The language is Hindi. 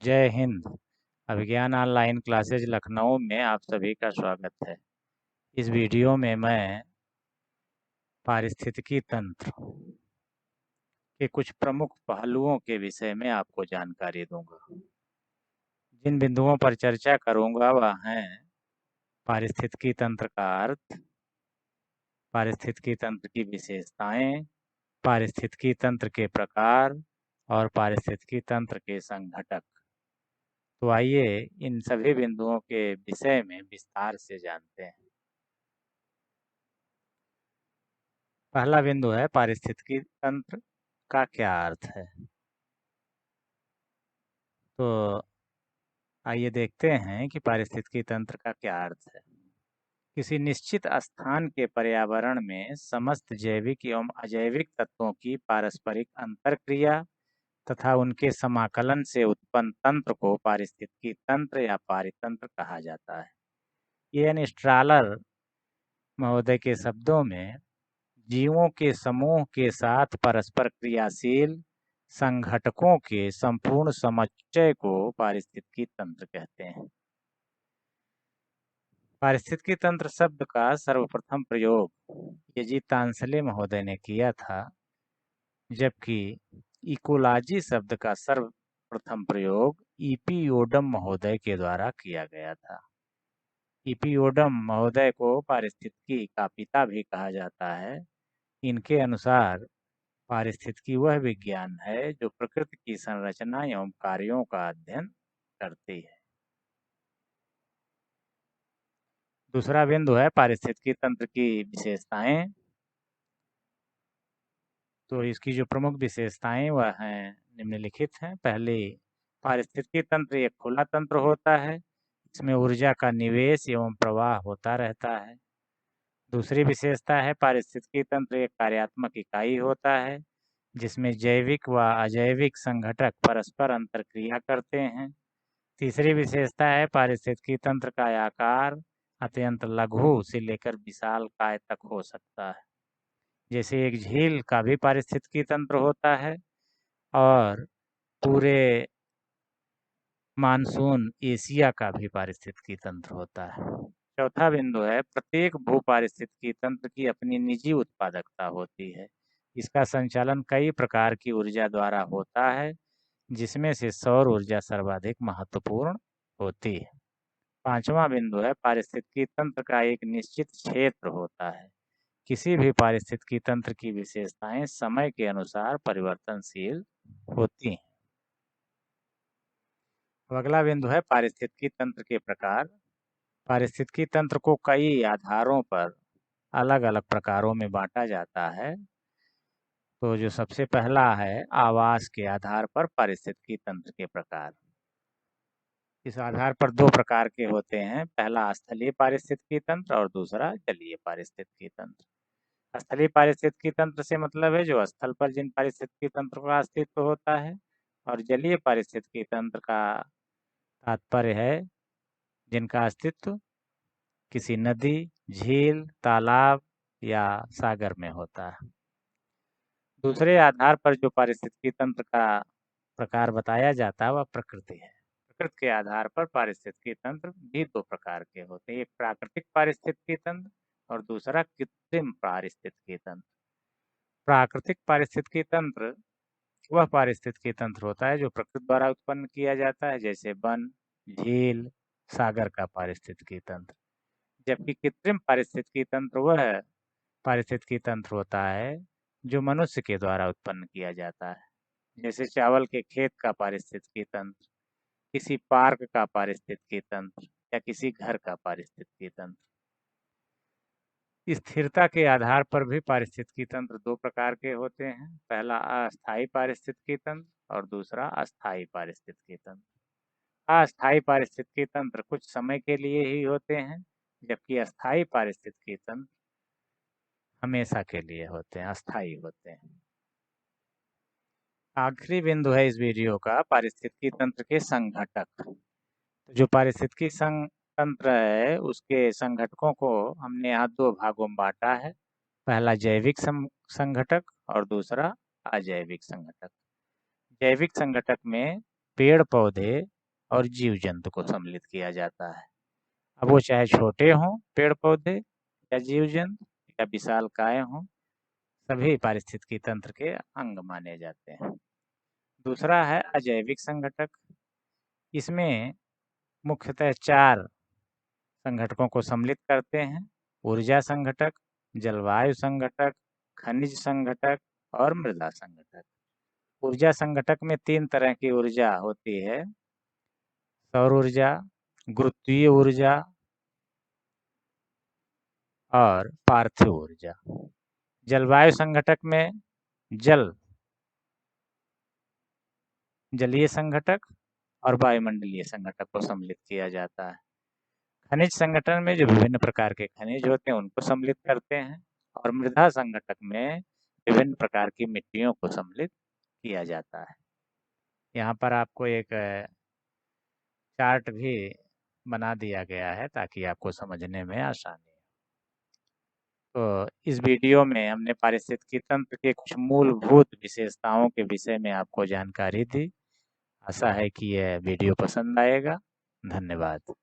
जय हिंद। अभिज्ञान ऑनलाइन क्लासेज लखनऊ में आप सभी का स्वागत है। इस वीडियो में मैं पारिस्थितिकी तंत्र के कुछ प्रमुख पहलुओं के विषय में आपको जानकारी दूंगा। जिन बिंदुओं पर चर्चा करूंगा वह हैं पारिस्थितिकी तंत्र का अर्थ, पारिस्थितिकी तंत्र की विशेषताएं, पारिस्थितिकी तंत्र के प्रकार और पारिस्थितिकी तंत्र के संघटक। तो आइए इन सभी बिंदुओं के विषय में विस्तार से जानते हैं। पहला बिंदु है पारिस्थितिकी तंत्र का क्या अर्थ है। तो आइए देखते हैं कि पारिस्थितिकी तंत्र का क्या अर्थ है। किसी निश्चित स्थान के पर्यावरण में समस्त जैविक एवं अजैविक तत्वों की पारस्परिक अंतरक्रिया तथा उनके समाकलन से उत्पन्न तंत्र को पारिस्थितिकी तंत्र या पारितंत्र कहा जाता है। इएन स्ट्रालर महोदय के शब्दों में जीवों के समूह के साथ परस्पर क्रियाशील संघटकों के संपूर्ण समुच्चय को पारिस्थितिकी तंत्र कहते हैं। पारिस्थितिकी तंत्र शब्द का सर्वप्रथम प्रयोग यजी तांसले महोदय ने किया था, जबकि इकोलॉजी शब्द का सर्वप्रथम प्रयोग ईपीओडम महोदय के द्वारा किया गया था। ईपीओडम महोदय को पारिस्थितिकी का पिता भी कहा जाता है। इनके अनुसार पारिस्थितिकी वह विज्ञान है जो प्रकृति की संरचना एवं कार्यों का अध्ययन करती है। दूसरा बिंदु है पारिस्थितिकी तंत्र की विशेषताएं। तो इसकी जो प्रमुख विशेषताएं वह हैं निम्नलिखित हैं। पहली, पारिस्थितिकी तंत्र एक खुला तंत्र होता है। इसमें ऊर्जा का निवेश एवं प्रवाह होता रहता है। दूसरी विशेषता है पारिस्थितिकी तंत्र एक कार्यात्मक इकाई होता है जिसमें जैविक व अजैविक संघटक परस्पर अंतरक्रिया करते हैं। तीसरी विशेषता है पारिस्थितिकी तंत्र का आकार अत्यंत लघु से लेकर विशाल काय तक हो सकता है। जैसे एक झील का भी पारिस्थितिकी तंत्र होता है और पूरे मानसून एशिया का भी पारिस्थितिकी तंत्र होता है। चौथा बिंदु है प्रत्येक भू पारिस्थितिकी तंत्र की अपनी निजी उत्पादकता होती है। इसका संचालन कई प्रकार की ऊर्जा द्वारा होता है, जिसमें से सौर ऊर्जा सर्वाधिक महत्वपूर्ण होती है। पांचवा बिंदु है पारिस्थितिकी तंत्र का एक निश्चित क्षेत्र होता है। किसी भी पारिस्थितिकी तंत्र की विशेषताएं समय के अनुसार परिवर्तनशील होती हैं। अगला बिंदु है पारिस्थितिकी तंत्र के प्रकार। पारिस्थितिकी तंत्र को कई आधारों पर अलग अलग प्रकारों में बांटा जाता है। तो जो सबसे पहला है आवास के आधार पर पारिस्थितिकी तंत्र के प्रकार। इस आधार पर दो प्रकार के होते हैं। पहला स्थलीय पारिस्थितिकी तंत्र और दूसरा जलीय पारिस्थितिकी तंत्र। स्थलीय पारिस्थितिकी तंत्र से मतलब है जो स्थल पर जिन पारिस्थितिकी तंत्र का अस्तित्व होता है, और जलीय पारिस्थितिकी तंत्र का तात्पर्य है जिनका अस्तित्व किसी नदी, झील, तालाब या सागर में होता है। दूसरे आधार पर जो पारिस्थितिकी तंत्र का प्रकार बताया जाता है वह प्रकृति है। प्रकृति के आधार पर पारिस्थितिकी तंत्र भी दो प्रकार के होते हैं, एक प्राकृतिक पारिस्थितिकी तंत्र और दूसरा कृत्रिम पारिस्थितिकी तंत्र। प्राकृतिक पारिस्थितिकी तंत्र वह पारिस्थितिकी तंत्र होता है जो प्रकृति द्वारा उत्पन्न किया जाता है, जैसे वन, झील, सागर का पारिस्थितिकी तंत्र। जबकि कृत्रिम पारिस्थितिकी तंत्र वह पारिस्थितिकी तंत्र होता है जो मनुष्य के द्वारा उत्पन्न किया जाता है, जैसे चावल के खेत का पारिस्थितिकी तंत्र, किसी पार्क का पारिस्थितिकी तंत्र या किसी घर का पारिस्थितिकी तंत्र। स्थिरता के आधार पर भी पारिस्थितिकी तंत्र दो प्रकार के होते हैं। पहला अस्थायी पारिस्थितिकी तंत्र और दूसरा अस्थायी पारिस्थितिकी तंत्र। अस्थायी पारिस्थितिकी तंत्र कुछ समय के लिए ही होते हैं, जबकि अस्थायी पारिस्थितिकी तंत्र हमेशा के लिए होते हैं, अस्थायी होते हैं। आखिरी बिंदु है इस वीडियो का पारिस्थितिकी तंत्र के संघटक। तो जो पारिस्थितिकी तंत्र है उसके संघटकों को हमने यहाँ दो भागों में बांटा है। पहला जैविक संघटक और दूसरा अजैविक संघटक। जैविक संघटक में पेड़ पौधे और जीव जंतु को सम्मिलित किया जाता है। अब वो चाहे छोटे हों पेड़ पौधे या जीव जंतु या विशालकाय हों, सभी पारिस्थितिकी तंत्र के अंग माने जाते हैं। दूसरा है अजैविक संघटक। इसमें मुख्यतः 4 संघटकों को सम्मिलित करते हैं: ऊर्जा संघटक, जलवायु संघटक, खनिज संघटक और मृदा संघटक। ऊर्जा संघटक में 3 तरह की ऊर्जा होती है: सौर ऊर्जा, गुरुत्वीय ऊर्जा और पार्थिव ऊर्जा। जलवायु संघटक में जलीय संघटक और वायुमंडलीय संघटक को सम्मिलित किया जाता है। खनिज संगठन में जो विभिन्न प्रकार के खनिज होते हैं उनको सम्मिलित करते हैं, और मृदा संघटक में विभिन्न प्रकार की मिट्टियों को सम्मिलित किया जाता है। यहाँ पर आपको एक चार्ट भी बना दिया गया है ताकि आपको समझने में आसानी हो। तो इस वीडियो में हमने पारिस्थितिकी तंत्र के कुछ मूलभूत विशेषताओं के विषय में आपको जानकारी दी। आशा है कि यह वीडियो पसंद आएगा। धन्यवाद।